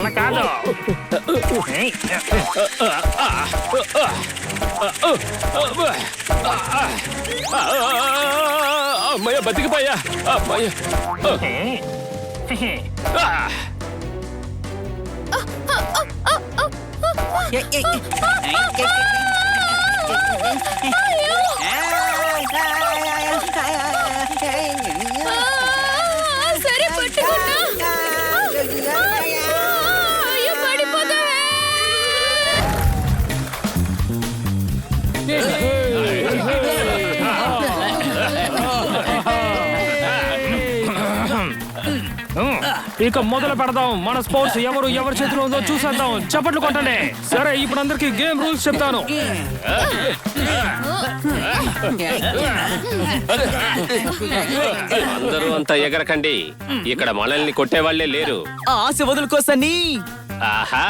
వల్ల కాదు. అమ్మయ్య బతికిపోయా. అమ్మయ్య సరే పట్టుకున్నా. అయ్యో పడిపోతా. ఇక మొదలు పెడదాం. మన స్పోర్ట్స్ ఎవరి చేతిలో ఉందో చూసేద్దాం. చప్పట్లు కొట్టండి. సరే, ఇప్పుడు అందరికి గేమ్ రూల్స్ చెప్తాను. అందరూ అంతా ఎగరకండి. ఇక్కడ మనల్ని కొట్టేవాళ్లే లేరు. ఆశ వదులుకోసని. ఆహా,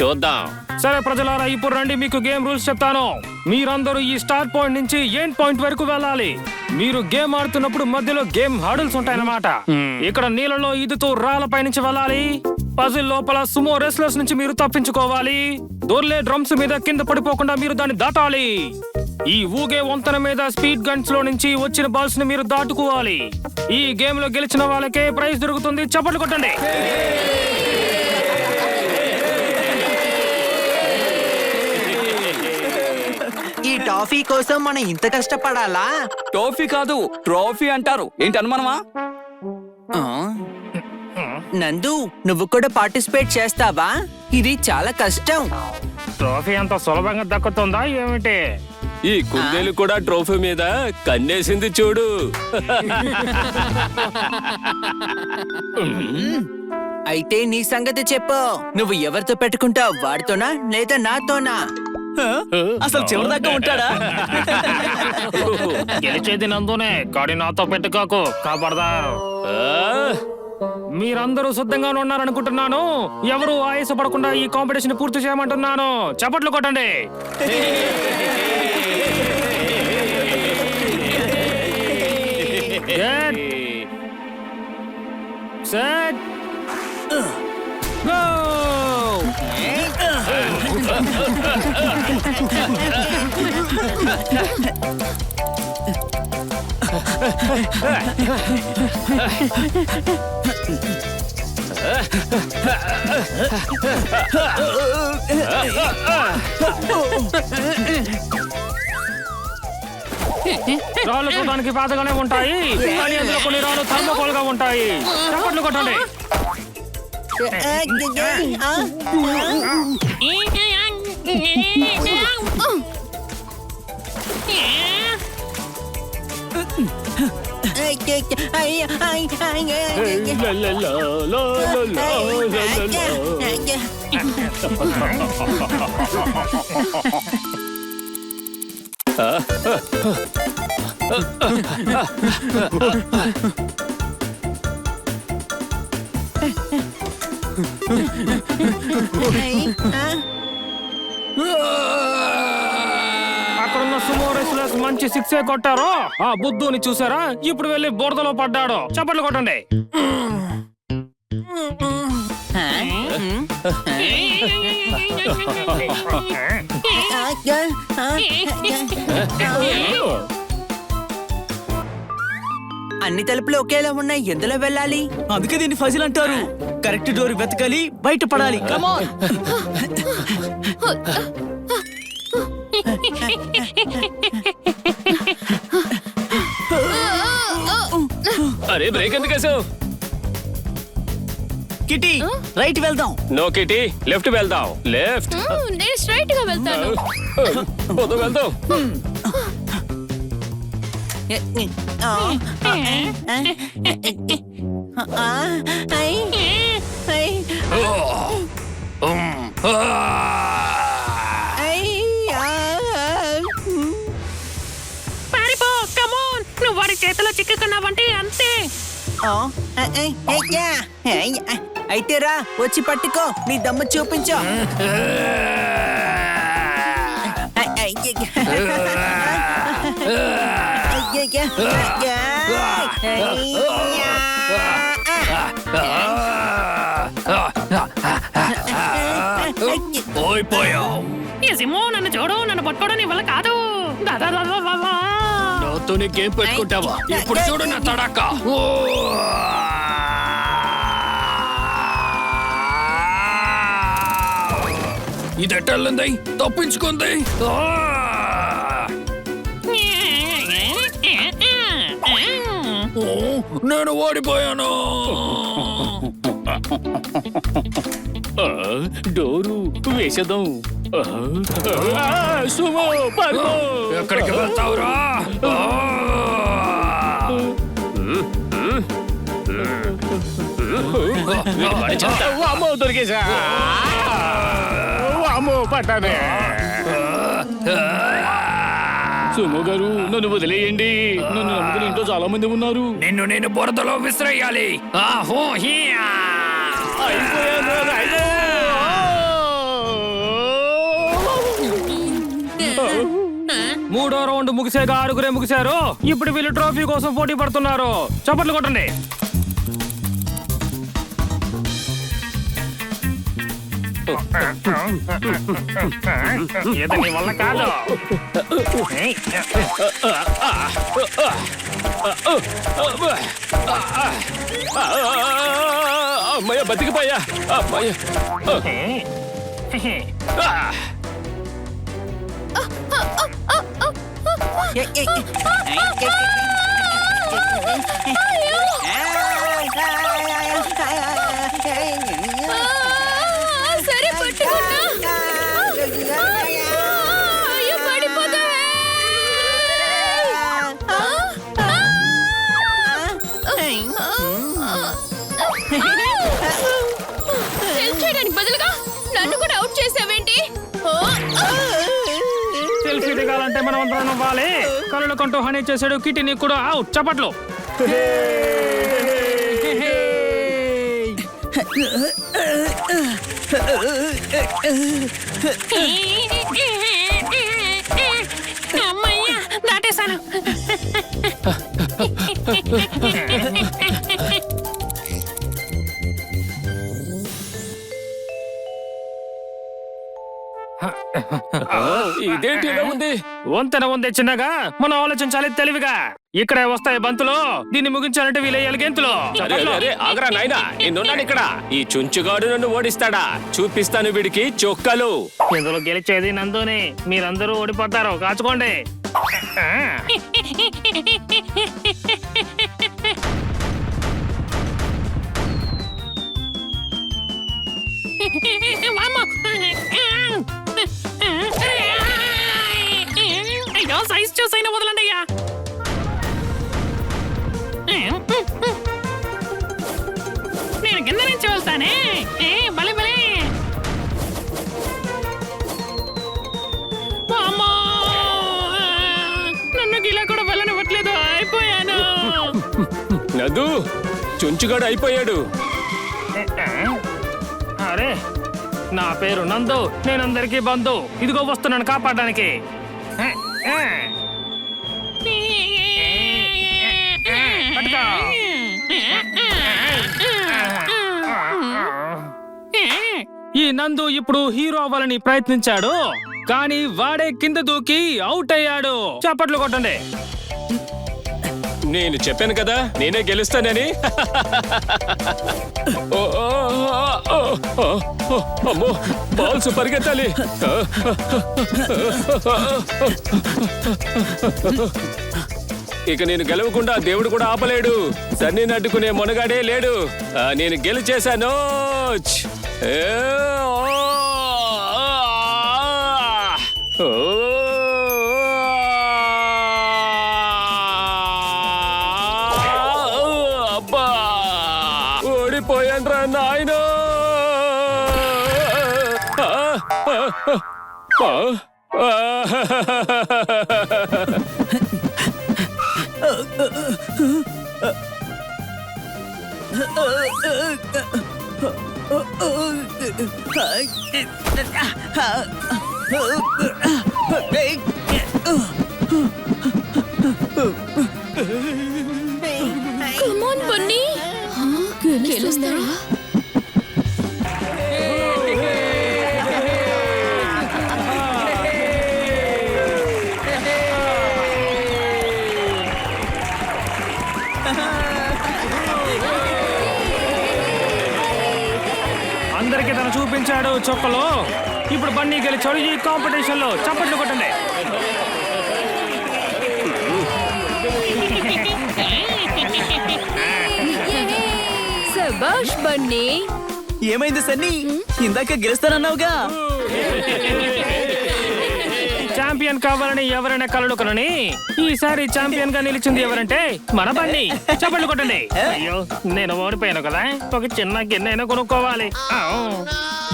చూద్దాం. సరే ప్రజలారా, ఇప్పుడు రండి, మీకు గేమ్ రూల్స్ చెప్తాను. మీరందరూ ఈ స్టార్ట్ పాయింట్ నుంచి ఎండ్ పాయింట్ వరకు వెళ్ళాలి. మీరు గేమ్ ఆడుతున్నప్పుడు మధ్యలో గేమ్ హర్డిల్స్ ఉంటాయన్నమాట. ఇక్కడ నీళ్ళలో ఈదుతూ రాళ్లపై నుంచి వెళ్ళాలి. పజిల్ లోపల సుమో రెస్లర్స్ నుంచి మీరు తప్పించుకోవాలి. దొర్లే డ్రమ్స్ మీద కింద పడిపోకుండా మీరు దాన్ని దాటాలి. ఈ ఊగే వంతెన మీద స్పీడ్ గన్స్ లో నుంచి వచ్చిన బాల్స్ ని మీరు దాటుకోవాలి. ఈ గేమ్ లో గెలిచిన వాళ్ళకే ప్రైజ్ దొరుకుతుంది. చప్పట్లు కొట్టండి. ఈ టాఫీ కోసం మనం ఇంత కష్టపడాలా? టోఫీ కాదు, ట్రోఫీ అంటారు. ఏంటి అనుమానమా? నందు, నువ్వు కూడా పార్టిసిపేట్ చేస్తావా? ఇది చాలా కష్టం. ట్రోఫీ అంత సులభంగా దక్కుతుందా ఏమిటి? ఈ కుందేలు కూడా ట్రోఫీ మీద కన్నేసింది చూడు. అయితే నీ సంగతి చెప్పు. నువ్వు ఎవరితో పెట్టుకుంటావు? వాడితోనా లేదా నాతోనా? అసలు చివరిదాకా ఉంటాడా? గెలిచేది నందునే, కానీ నాతో పెట్టుకోకు. కాపాడదా. మీరందరూ సిద్ధంగానే ఉన్నారనుకుంటున్నాను. ఎవరు ఆయాసపడకుండా ఈ కాంపిటీషన్ పూర్తి చేయమంటున్నాను. చప్పట్లు కొట్టండి. Set go. రాళ్ళు చూడడానికి పాతగానే ఉంటాయి, కానీ అందులో కొన్ని రాళ్ళు థర్మోకోల్ గా ఉంటాయి. చప్పట్లు కొట్టండి. అక్కడున్న సుమో రెస్లర్స్ మంచి సిక్సే కొట్టారు. ఆ బుద్ధుని చూసారా? ఇప్పుడు వెళ్ళి బురదలో పడ్డాడు. చప్పట్లు కొట్టండి. అన్ని తలుపులు ఒకేలా ఉన్నాయి. ఎందులో వెళ్ళాలి? అందుకే దీన్ని ఫజిల్ అంటారు. కరెక్ట్ డోర్ వెతకాలి, బయట పడాలి. కమాన్. అరే, బ్రేక్ ఎందుకు వేసావు? కిటీ, రైట్ వెళ్దాం. నో కిటీ, లెఫ్ట్ వెళ్దాం. లెఫ్ట్. నేను స్ట్రైట్ గా వెళ్తాను. వెళ్దాం. పారిపో, కమోన్. నువ్వు వాడి చేతిలో చిక్కుకున్నావంటే అంతే. అయితే రా, వచ్చి పట్టుకో. నీ దమ్ము చూపించు. ఓడిపోయావు. ఈ సింహు నన్ను చూడు, నన్ను పట్టుకోవడం నీ వల్ల కాదు. దా, దా, దా, దా, దా, దా. నాతోనే గేమ్ పెట్టుకుంటావా? ఇప్పుడు చూడు నా తడాక. ఇది ఎట్టల్లింది, తప్పించుకుంది. నేను ఓడిపోయాను. డోరు వేసేద్దాం. సుమో పర్వో. ఎక్కడికి వెళ్తావురా? వామ్మో, దొరికేశా. వామ్మో, పట్టానే. సుమో గారు, నన్ను వదిలేయండి. నన్ను నమ్ముకుని ఇంట్లో చాలా మంది ఉన్నారు. నిన్ను నేను బురదలో విసిరేయాలి. ఆహో హియా. అయిపోయాను, రాయుడు. మూడో రౌండ్ ముగిసేగా 6 ముగిశారు. ఇప్పుడు వీళ్ళు ట్రోఫీ కోసం పోటీ పడుతున్నారు. చప్పట్లు కొట్టండి. ఇది నీ వల్ల కాదు. అమ్మయ్య, బతికిపోయా. అమ్మయ్య. సరే పట్టుకున్నా. అయ్యో పడిపోతా. హెల్ప్ చేయడానికి బదులుగా నన్ను కూడా అవుట్ చేసావేంటి? సెల్ఫీ దిగాలంటే మనం అందరం నవ్వాలి. కళ్ళు కొంటూ హనీ చేసాడు కిటి, నీకు కూడా అవుట్. చప్పట్లు. అమ్మయ్యా, దాటేశాను. ఇదేంటి ఇలా ఉంది? వంతెన ఉంది చిన్నగా, మనం ఆలోచించాలి తెలివిగా. ఇక్కడే వస్తాయి బంతులు. దీన్ని ముగించాలంటే వీలయ్యాలి గెంతులు. అరే, అరే, అరే, ఆగరా నాయనా, నేనున్నాను ఇక్కడ. ఈ చుంచుగాడు నన్ను ఓడిస్తాడా? చూపిస్తాను వీడికి చొక్కలు. ఇందులో గెలిచేది నందుని. మీరందరూ ఓడిపోతారు, కాచుకోండి. అయ్యో, సైజ్ చూసైనా వదలండి అయ్యా. నేను కింద నుంచి వెళ్తానే. భలే భలే. అమ్మా, నన్ను గిలా కూడా వెళ్ళనివ్వట్లేదు. అయిపోయాను. నదు, చుంచుగాడు అయిపోయాడు. అరే, నా పేరు నందు. నేనందరికీ బంధు. ఇదిగో వస్తున్నాను కాపాడడానికి. పట్టుకో. ఈ నందు ఇప్పుడు హీరో అవ్వాలని ప్రయత్నించాడు, కానీ వాడే కింద దూకి అవుట్ అయ్యాడు. చప్పట్లు కొట్టండి. నేను చెప్పాను కదా, నేనే గెలుస్తానని. ఓ, ఓ, ఓ, ఓ, ఓ, అమ్మో, బాల్స్ పరిగెత్తాలి. ఇక నేను గెలవకుండా దేవుడు కూడా ఆపలేడు. సన్ని అడ్డుకునే మొనగాడే లేడు. నేను గెలిచేశాను. అబ్బా, ఓడిపోయాన్రా నాయనా. Come on, Bunny. గెలుస్తారా? అందరికీ తను చూపించాడు చొక్కలో. ఇప్పుడు బన్నీ గెలిచాడు ఈ కాంపిటీషన్ లో. చప్పట్లు కొట్టండి. శభాష్ బన్నీ. ఏమైంది సన్నీ? ఇందాక గెలుస్తానన్నావుగా. ఛాంపియన్ కావాలని ఎవరైనా కలడు కలని ఈసారి ఛాంపియన్ గా నిలిచింది ఎవరంటే మన బన్నీ. చప్పట్లు కొట్టండి. అయ్యో నేను ఓడిపోయాను కదా, ఒక చిన్న గిన్నె కొనుక్కోవాలి.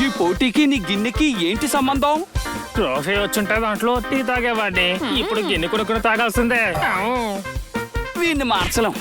ఈ పోటీకి నీ గిన్నెకి ఏంటి సంబంధం? ట్రోఫీ వచ్చుంటే దాంట్లో టీ తాగేవాడిని. ఇప్పుడు గిన్నె కొనుక్కుని తాగాల్సిందే. వీడిని మార్చలేం.